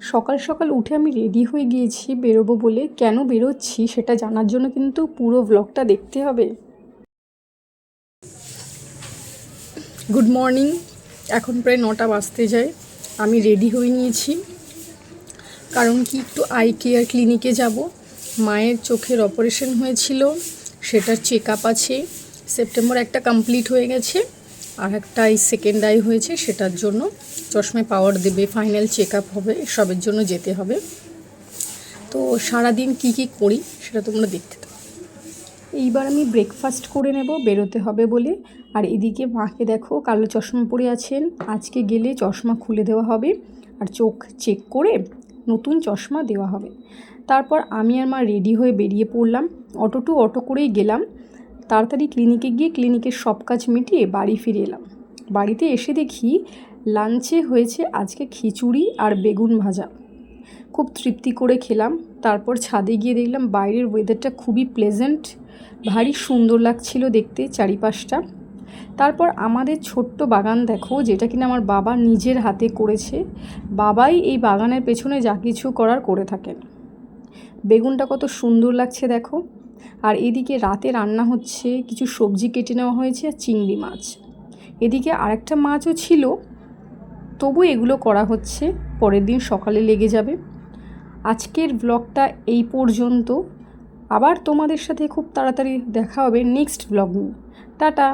সকাল সকাল উঠে আমি রেডি হয়ে গিয়েছি বেরোবো বলে। কেন বেরোচ্ছি সেটা জানার জন্য কিন্তু পুরো ব্লগটা দেখতে হবে। গুড মর্নিং, এখন প্রায় 9টা বাজতে যায়। আমি রেডি হয়ে নিয়েছি, কারণ কি একটু আই কেয়ার ক্লিনিকে যাব। মায়ের চোখের অপারেশন হয়েছিল, সেটার চেক আপ আছে। সেপ্টেম্বর একটা কমপ্লিট হয়ে গেছে, আর একটা এই সেকেন্ড আই হয়েছে, সেটার জন্য চশমায় পাওয়ার দেবে, ফাইনাল চেক আপ হবে, সবের জন্য যেতে হবে। তো সারাদিন কি কি করি সেটা তোমরা দেখতে থাকো। এইবার আমি ব্রেকফাস্ট করে নেব, বেরোতে হবে বলে। আর এদিকে মাকে দেখো, কালো চশমা পরে আছেন। আজকে গেলে চশমা খুলে দেওয়া হবে আর চোখ চেক করে নতুন চশমা দেওয়া হবে। তারপর আমি আর মা রেডি হয়ে বেরিয়ে পড়লাম। অটো করেই গেলাম। তাড়াতাড়ি ক্লিনিকে গিয়ে ক্লিনিকের সব কাজ মিটিয়ে বাড়ি ফিরে এলাম। বাড়িতে এসে দেখি লাঞ্চে হয়েছে আজকে খিচুড়ি আর বেগুন ভাজা। খুব তৃপ্তি করে খেলাম। তারপর ছাদে গিয়ে দেখলাম বাইরের ওয়েদারটা খুবই প্লেজেন্ট, ভারী সুন্দর লাগছিল দেখতে চারিপাশটা। তারপর আমাদের ছোট্ট বাগান দেখো, যেটা কিনা আমার বাবা নিজের হাতে করেছে। বাবাই এই বাগানের পেছনে যা কিছু করার করে থাকেন। বেগুনটা কত সুন্দর লাগছে দেখো। আর এদিকে রাতে রান্না হচ্ছে, কিছু সবজি কেটে নেওয়া হয়েছে আর চিংড়ি মাছ। এদিকে আরেকটা মাছও ছিল, তবু এগুলো করা হচ্ছে, পরের দিন সকালে লেগে যাবে। আজকের ব্লগটা এই পর্যন্ত। আবার তোমাদের সাথে খুব তাড়াতাড়ি দেখা হবে নেক্সট ব্লগ নিয়ে। টাটা।